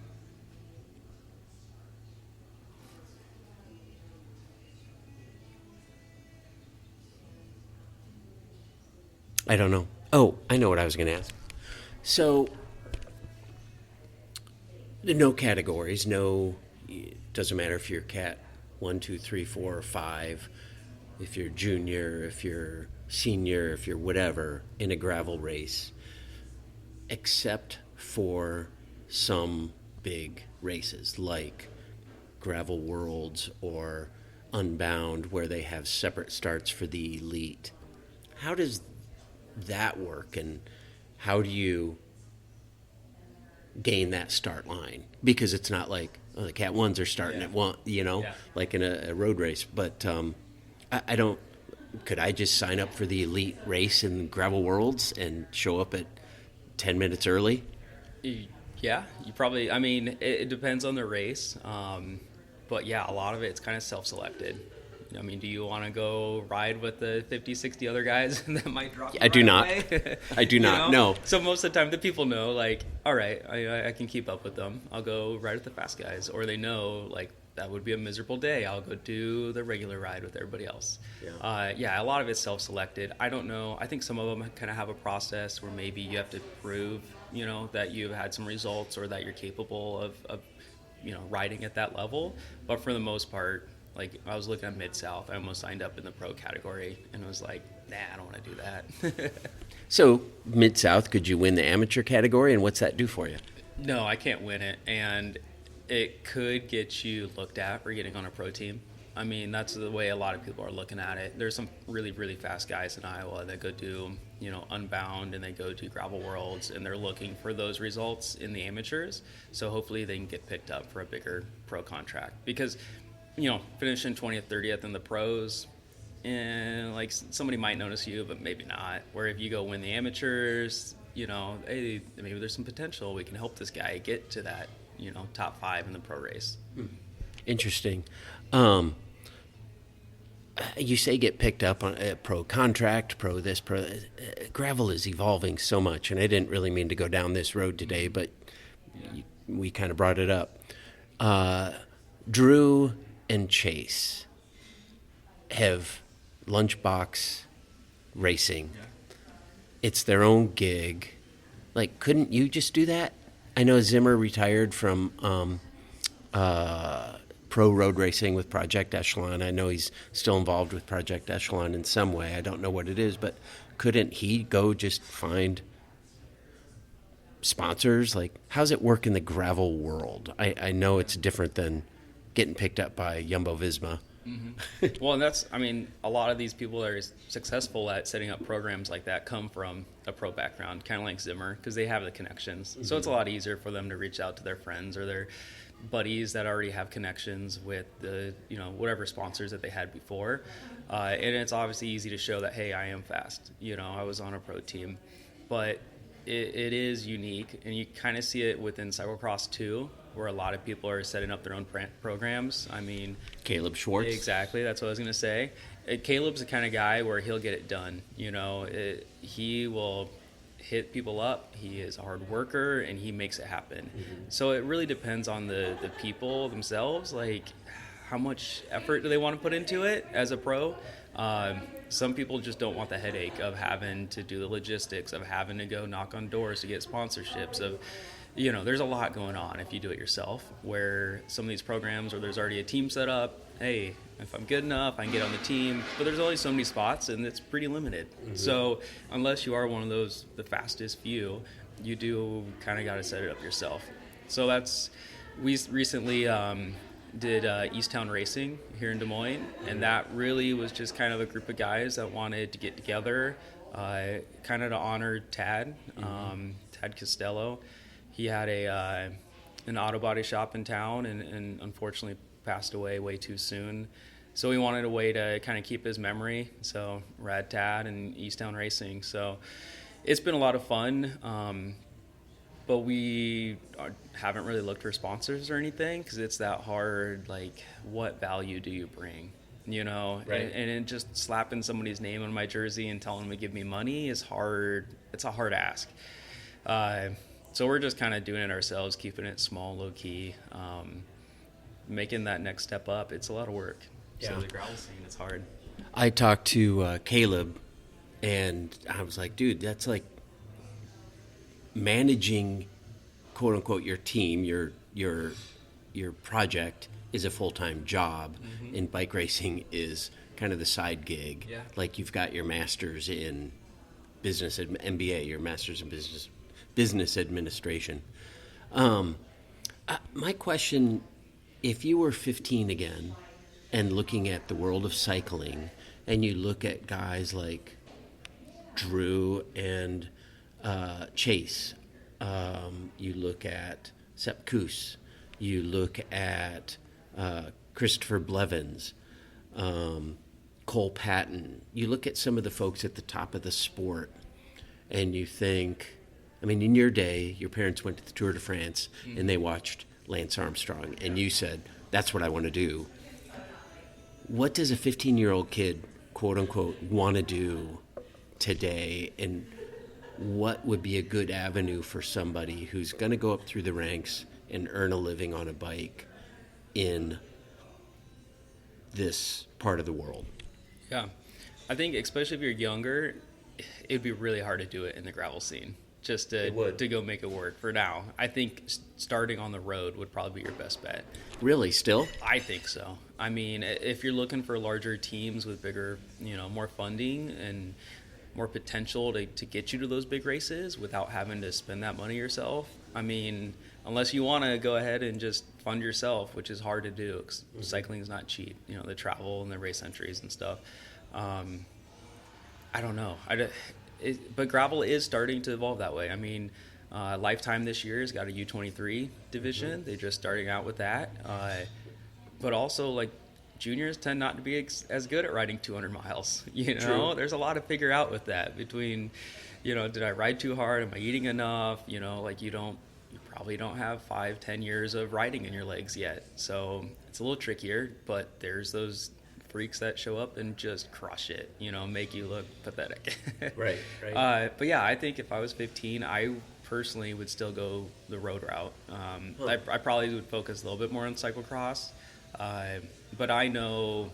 I don't know. Oh, I know what I was going to ask. So, no categories. No, it doesn't matter if you're cat 1, 2, 3, 4, or 5. If you're junior, if you're senior, if you're whatever in a gravel race, except for some big races like Gravel Worlds or Unbound, where they have separate starts for the elite. How does that work, and how do you gain that start line? Because it's not like the Cat 1s are starting at one, like in a road race. But I don't. Could I just sign up for the elite race in Gravel Worlds and show up at 10 minutes early? Yeah, you probably. I mean, it depends on the race, but yeah, a lot of it's kind of self-selected. I mean, do you want to go ride with the 50, 60 other guys that might drop you I do not. away? I do not, no. So most of the time the people know, like, all right, I can keep up with them. I'll go ride with the fast guys. Or they know, like, that would be a miserable day. I'll go do the regular ride with everybody else. Yeah, a lot of it's self-selected. I don't know. I think some of them kind of have a process where maybe you have to prove, that you've had some results or that you're capable of riding at that level. But for the most part, like, I was looking at Mid-South. I almost signed up in the pro category and was like, nah, I don't want to do that. So, Mid-South, could you win the amateur category, and what's that do for you? No, I can't win it. And it could get you looked at for getting on a pro team. I mean, that's the way a lot of people are looking at it. There's some really, really fast guys in Iowa that go do, Unbound, and they go to Gravel Worlds, and they're looking for those results in the amateurs. So hopefully they can get picked up for a bigger pro contract. Because finishing 20th, 30th in the pros, and like somebody might notice you, but maybe not. Where if you go win the amateurs, hey, maybe there's some potential. We can help this guy get to that, top 5 in the pro race. Interesting. You say get picked up on a pro contract, pro this, pro. Gravel is evolving so much, and I didn't really mean to go down this road today, but we kind of brought it up. Drew and Chase have Lunchbox Racing. It's their own gig. Like, couldn't you just do that? I know Zimmer retired from pro road racing with Project Echelon. I know he's still involved with Project Echelon in some way. I don't know what it is, but couldn't he go just find sponsors? Like, how's it work in the gravel world? I know it's different than getting picked up by Jumbo Visma. Well, and that's, I mean, a lot of these people that are successful at setting up programs like that come from a pro background, kind of like Zimmer, because they have the connections. So it's a lot easier for them to reach out to their friends or their buddies that already have connections with the, whatever sponsors that they had before. And it's obviously easy to show that, hey, I am fast. I was on a pro team. But it is unique, and you kind of see it within cyclocross too, where a lot of people are setting up their own programs. I mean, Caleb Schwartz. Exactly, that's what I was going to say. Caleb's the kind of guy where he'll get it done. He will hit people up. He is a hard worker, and he makes it happen. So it really depends on the people themselves, like how much effort do they want to put into it as a pro. Some people just don't want the headache of having to do the logistics, of having to go knock on doors to get sponsorships, of there's a lot going on if you do it yourself, where some of these programs where there's already a team set up, hey, if I'm good enough, I can get on the team, but there's only so many spots and it's pretty limited. So unless you are one of those, the fastest few, you do kind of got to set it up yourself. So we recently did Easttown Racing here in Des Moines, and that really was just kind of a group of guys that wanted to get together, kind of to honor Tad, Tad Costello. He had an auto body shop in town and unfortunately passed away way too soon. So we wanted a way to kind of keep his memory. So Rad Tad and Easttown Racing. So it's been a lot of fun. But we haven't really looked for sponsors or anything because it's that hard. Like, what value do you bring? Right. And just slapping somebody's name on my jersey and telling them to give me money is hard. It's a hard ask. So we're just kind of doing it ourselves, keeping it small, low key, making that next step up. It's a lot of work. Yeah. So the gravel scene is hard. I talked to Caleb, and I was like, dude, that's like managing, quote unquote, your team, your project is a full-time job, and bike racing is kind of the side gig. Yeah. Like, you've got your master's in business, MBA, your master's in business administration. My question, if you were 15 again and looking at the world of cycling, and you look at guys like Drew and Chase, you look at Sepp Kuss, you look at Christopher Blevins, Cole Patton, you look at some of the folks at the top of the sport, and you think, I mean, in your day, your parents went to the Tour de France and they watched Lance Armstrong, and you said, that's what I want to do. What does a 15-year-old kid, quote unquote, want to do today, and what would be a good avenue for somebody who's going to go up through the ranks and earn a living on a bike in this part of the world? Yeah. I think especially if you're younger, it'd be really hard to do it in the gravel scene. Just to go make it work for now. I think starting on the road would probably be your best bet. Really, still? I think so. I mean, if you're looking for larger teams with bigger, more funding and more potential to get you to those big races without having to spend that money yourself, I mean, unless you want to go ahead and just fund yourself, which is hard to do because cycling is not cheap, the travel and the race entries and stuff. I don't know. But gravel is starting to evolve that way. I mean, Lifetime this year has got a U23 division. They're just starting out with that. But also, like, juniors tend not to be as good at riding 200 miles. True. There's a lot to figure out with that between, did I ride too hard? Am I eating enough? You probably don't have 5-10 years of riding in your legs yet. So it's a little trickier, but there's those freaks that show up and just crush it, make you look pathetic. Right. But yeah, I think if I was 15, I personally would still go the road route. I probably would focus a little bit more on cyclocross. But I know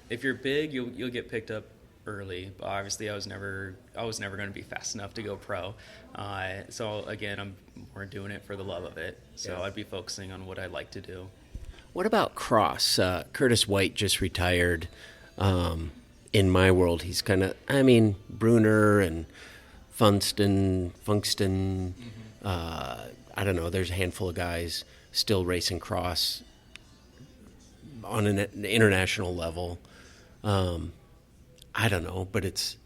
if you're big, you'll get picked up early, but obviously I was never going to be fast enough to go pro. So again, I'm more doing it for the love of it. So I'd be focusing on what I like to do. What about cross? Curtis White just retired. In my world, he's kind of, Bruner and Funkston. I don't know. There's a handful of guys still racing cross on an international level. I don't know, but it's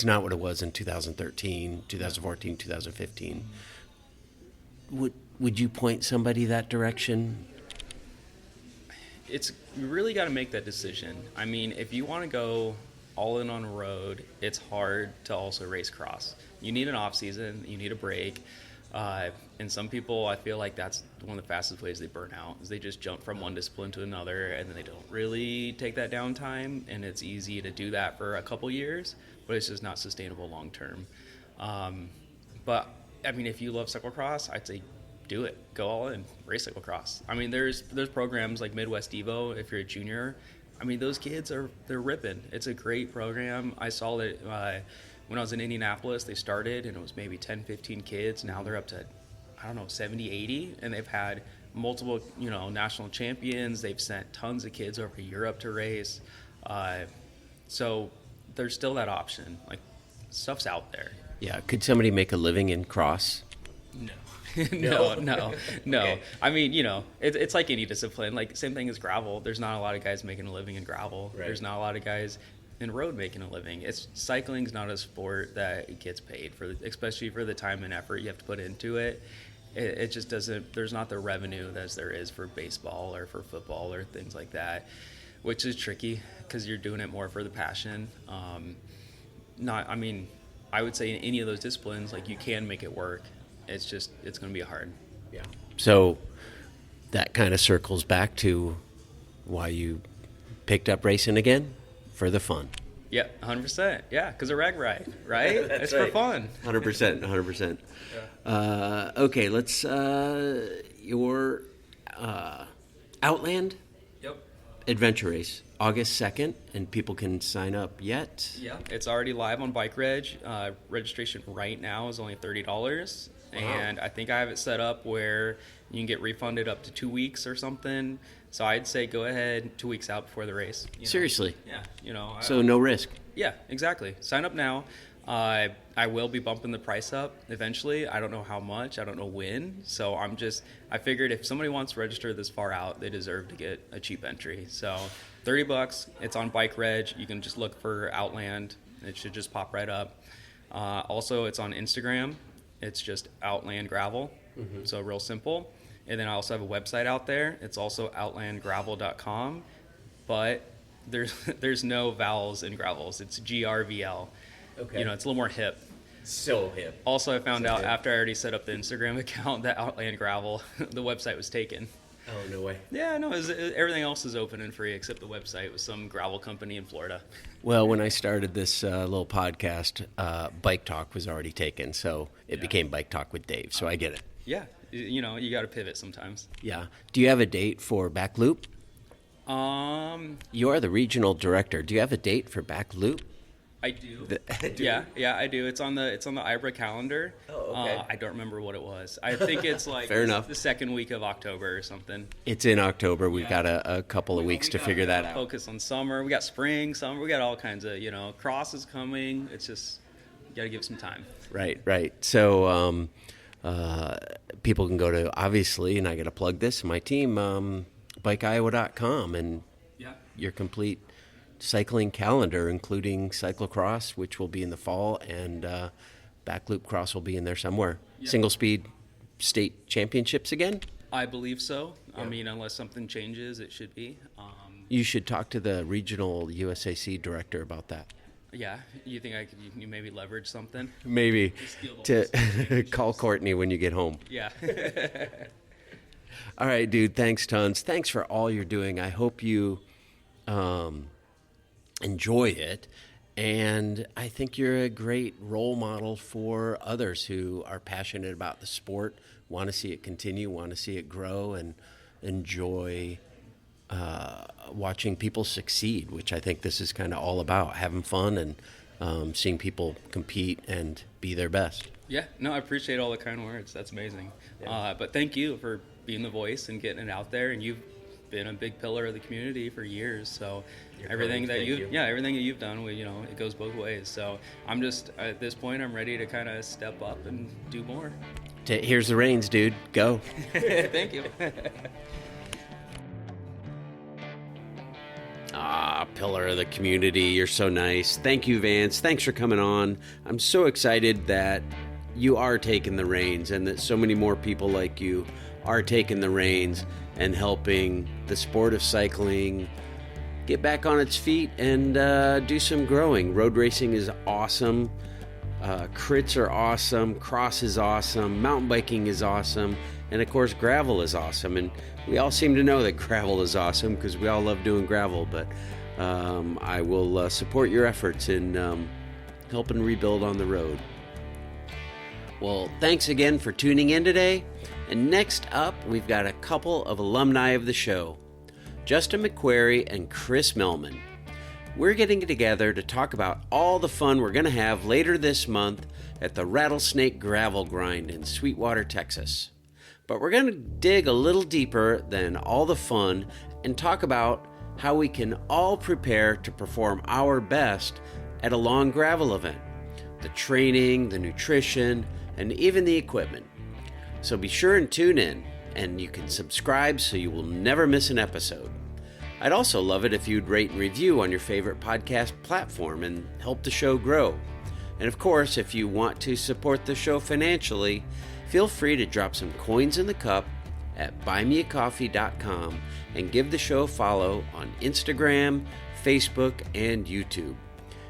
not what it was in 2013, 2014, 2015. Would you point somebody that direction? You really got to make that decision. I mean, if you want to go all in on a road, it's hard to also race cross. You need an off season, you need a break. And some people, I feel like that's one of the fastest ways they burn out, is they just jump from one discipline to another, and then they don't really take that downtime. And it's easy to do that for a couple years, but it's just not sustainable long term. But I mean, if you love cyclocross, I'd say do it. Go all in, race cyclocross. I mean, there's programs like Midwest Evo. If you're a junior, I mean, those kids they're ripping. It's a great program. I saw it when I was in Indianapolis. They started, and it was maybe 10, 15 kids. Now they're up to, 70, 80, and they've had multiple, national champions. They've sent tons of kids over to Europe to race. So there's still that option. Like, stuff's out there. Yeah. Could somebody make a living in cross? No. No. Okay. I mean, it's like any discipline. Like, same thing as gravel. There's not a lot of guys making a living in gravel. Right. There's not a lot of guys in road making a living. Cycling's not a sport that gets paid for, especially for the time and effort you have to put into it. It just doesn't. There's not the revenue as there is for baseball or for football or things like that, which is tricky because you're doing it more for the passion. I would say in any of those disciplines, like, you can make it work. It's going to be hard. Yeah. So that kind of circles back to why you picked up racing again, for the fun. Yeah, 100%. Yeah, because a rag ride, right? It's right. For fun. 100%. Yeah. Okay, let's your Outland. Yep. Adventure race, August 2nd, and people can sign up yet. Yeah, it's already live on Bike Reg. Registration right now is only $30. Wow. And I think I have it set up where you can get refunded up to 2 weeks or something. So I'd say go ahead 2 weeks out before the race. Seriously? Yeah. So no risk? Yeah, exactly. Sign up now. I will be bumping the price up eventually. I don't know how much. I don't know when. So I figured if somebody wants to register this far out, they deserve to get a cheap entry. So $30. It's on Bike Reg. You can just look for Outland. It should just pop right up. Also, it's on Instagram. It's just Outland Gravel. Mm-hmm. So real simple. And then I also have a website out there. It's also outlandgravel.com. But there's no vowels in gravels. It's GRVL. Okay. It's a little more hip. So hip. Also, I found out after I already set up the Instagram account that Outland Gravel, the website was taken. Oh, no way. Yeah, no, everything else is open and free except the website with some gravel company in Florida. Well, when I started this little podcast, Bike Talk was already taken, so it became Bike Talk with Dave, so I get it. Yeah, you got to pivot sometimes. Yeah. Do you have a date for Back Loop? You are the regional director. Do you have a date for Back Loop? I do. Yeah, I do. It's on the IBRA calendar. Oh, okay. I don't remember what it was. I think it's like Fair enough. The second week of October or something. It's in October. We've got a couple of weeks to figure that out. Focus on summer. We got spring, summer. We got all kinds of, cross is coming. It's just, you got to give some time. Right. So people can go to, obviously, and I got to plug this, my team, bikeiowa.com, and your complete cycling calendar, including cyclocross, which will be in the fall, and backloop cross will be in there somewhere. Yep. Single speed state championships again? I believe so. Yep. I mean, unless something changes, it should be. You should talk to the regional USAC director about that. Yeah, you think you maybe leverage something? Maybe to call Courtney when you get home. Yeah. All right, dude. Thanks tons. Thanks for all you're doing. I hope you enjoy it, and I think you're a great role model for others who are passionate about the sport, want to see it continue, want to see it grow, and enjoy watching people succeed, which I think this is kind of all about, having fun and seeing people compete and be their best. Yeah, no, I appreciate all the kind words. That's amazing. But thank you for being the voice and getting it out there. And you've been a big pillar of the community for years. So everything that everything that you've done, it goes both ways. So I'm just, at this point, I'm ready to kind of step up and do more. Here's the reins, dude. Go. Thank you. Pillar of the community. You're so nice. Thank you, Vance. Thanks for coming on. I'm so excited that you are taking the reins and that so many more people like you are taking the reins and helping the sport of cycling get back on its feet and do some growing. Road racing is awesome. Crits are awesome. Cross is awesome. Mountain biking is awesome. And of course, gravel is awesome. And we all seem to know that gravel is awesome because we all love doing gravel. But I will support your efforts in helping rebuild on the road. Well, thanks again for tuning in today. And next up, we've got a couple of alumni of the show, Justin McQuarrie and Chris Melman. We're getting together to talk about all the fun we're going to have later this month at the Rattlesnake Gravel Grind in Sweetwater, Texas. But we're going to dig a little deeper than all the fun and talk about how we can all prepare to perform our best at a long gravel event. The training, the nutrition, and even the equipment. So be sure and tune in, and you can subscribe so you will never miss an episode. I'd also love it if you'd rate and review on your favorite podcast platform and help the show grow. And of course, if you want to support the show financially, feel free to drop some coins in the cup at buymeacoffee.com and give the show a follow on Instagram, Facebook, and YouTube.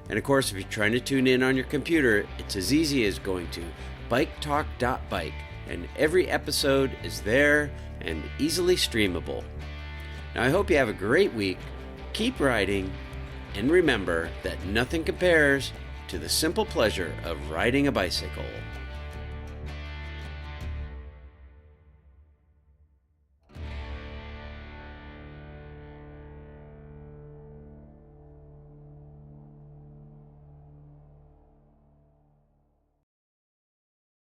And of course, if you're trying to tune in on your computer, it's as easy as going to biketalk.bike, and every episode is there and easily streamable. Now, I hope you have a great week, keep riding, and remember that nothing compares to the simple pleasure of riding a bicycle.